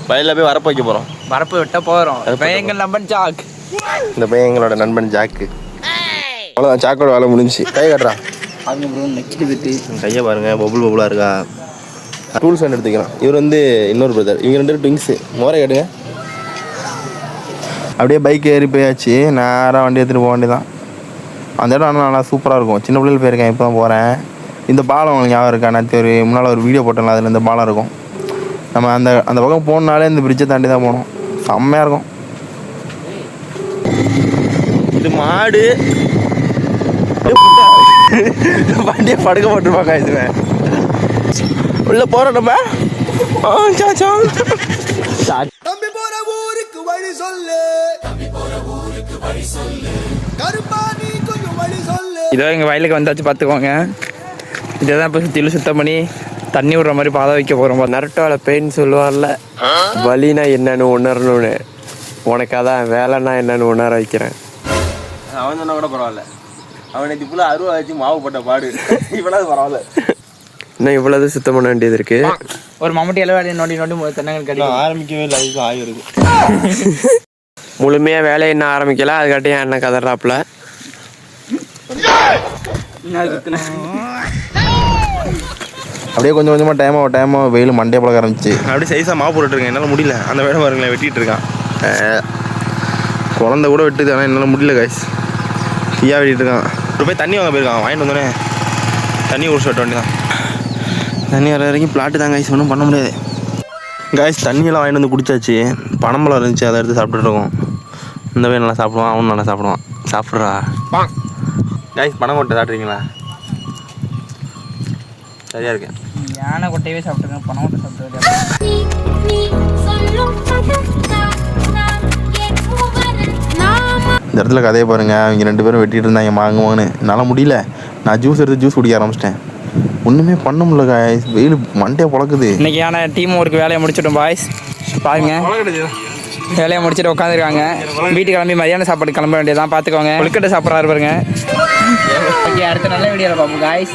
வயலில் போய் வரப்பு வைக்க போகிறோம். வரப்பு விட்ட போகிறோம். எங்கள் நண்பன் ஜாக். இந்த பையன் எங்களோட நண்பன் ஜாக்கு. அவ்வளோதான், சாக்கோட வேலை முடிஞ்சு. கை கட்டுறான். அவங்க ப்ரோ நெக்கிட்டு விட்டு கையை பாருங்கள், பபுளாக இருக்கா. டூல்ஸ் ஒன்று எடுத்துக்கலாம். இவர் வந்து இன்னொரு பிரதர். இவங்க 2 ட்விங்ஸு. மோரை கேட்டுங்க. அப்படியே பைக் ஏறி போயாச்சு. நேராக வண்டி எடுத்துகிட்டு போக வேண்டியதான். அந்த இடம் ஆனால் நல்லா சூப்பராக இருக்கும். சின்ன பிள்ளைகள் போயிருக்கேன், இப்போ தான் போகிறேன். இந்த பாலம் உங்களுக்கு ஞாபகம் இருக்கா? நேற்று முன்னால் ஒரு வீடியோ போட்டோம்ல, அதில் இந்த பாலம் இருக்கும். நம்ம அந்த பக்கம் போகணுனாலே இந்த பிரிட்ஜை தாண்டி தான் போகணும். செம்மையாக இருக்கும். இது மாடு வண்டியை படுக்க போட்டுருப்பாங்க. இதுவே உள்ள போகிறோம் நம்ம. தம்பி போற ஊருக்கு வழி சொல்லு, கருப்பாணி கொஞ்சம் வழி சொல்லு. இதோ எங்கள் வயலுக்கு வந்தாச்சு, பார்த்துக்கோங்க. இதை தான் இப்போ சுற்றிலும் சுத்தம் பண்ணி தண்ணி விடுற மாதிரி பாதை வைக்க போகிறோம். நரட்டோல பெயின் சொல்லுவார்ல, வலினா என்னன்னு உணரணும்னு. உனக்கு அதான் வேலைன்னா என்னன்னு உணர வைக்கிறேன். அவன் சொன்னா கூட பரவாயில்ல. அவன் நேற்று ஃபுல்லாக அருவா வச்சு மாவு போட்ட பாடு. இவ்வளவு பரவாயில்ல. இன்னும் இவ்வளவு சுத்தம் பண்ண வேண்டியது இருக்கு. ஒரு மம்முட்டி எல்லாம் வேலையை நோண்டி தென்னங்கள் கட்டி ஆரம்பிக்கவே இல்லை. அதுக்கு ஆய்வு இருக்கு. முழுமையா வேலையை இன்னும் ஆரம்பிக்கல. அதுக்காட்டியும் என்ன கதறாப்புல. அப்படியே கொஞ்சம் கொஞ்சமாக டைமாக வெயில் மண்டே பழக்க ஆரம்பிச்சு. அப்படியே சைஸாக மாவு போட்டுருக்கேன். என்னால் முடியல. அந்த வேலை பாருங்களேன், வெட்டிகிட்டு இருக்கான். குழந்தை கூட வெட்டுது, ஆனால் என்னால் முடியல கைஸ். ஃப்ரீயாக வெட்டிகிட்டு இருக்கான். ஒரு போய் தண்ணி வாங்க போயிருக்கான். வாங்கிட்டு வந்தோடனே தண்ணி குடிச்சு வெட்ட வேண்டியதான். தண்ணி வர வரைக்கும் பிளாட்டு தான் கைஸ், ஒன்றும் பண்ண முடியாது. கைஸ் தண்ணியெல்லாம் வாங்கிட்டு வந்து குடிச்சாச்சு. பனம்பழம் இருந்துச்சு, அதை எடுத்து சாப்பிட்டுட்டு இருக்கோம். இந்த பையன் நல்லா சாப்பிடுவான், அவனும் நல்லா சாப்பிடுவான். சாப்பிட்றா கைஸ். பனம் கொட்டை சாப்பிட்றீங்களா? சரியா இருக்கேன். யானை கொட்டையவே சாப்பிட்டுருங்க, பணம் கொட்டை சாப்பிட்டு. இந்த இடத்துல கதையை பாருங்கள். அவங்க 2 பேரும் வெட்டிகிட்டு இருந்தாங்க வாங்குவாங்கன்னு. என்னால் முடியல. நான் ஜூஸ் குடிக்க ஆரம்பிச்சிட்டேன். ஒன்றுமே பண்ண முடியல காய்ஸ். வெயில் மண்டே பொழக்குது. இன்னைக்கான டீம் ஒர்க் வேலையை முடிச்சிட்டோம் பாய்ஸ். பாருங்க, வேலையை முடிச்சுட்டு உட்காந்துருக்காங்க. வீட்டுக்கு கிளம்பி மதியான சாப்பாடு கிளம்ப வேண்டியதான். பார்த்துக்கோங்க. கொழுக்கட்டை சாப்பிட்றாரு பாருங்க. ஓகே, அடுத்த நல்ல வீடியோவில் பார்ப்போம் காய்ஸ்.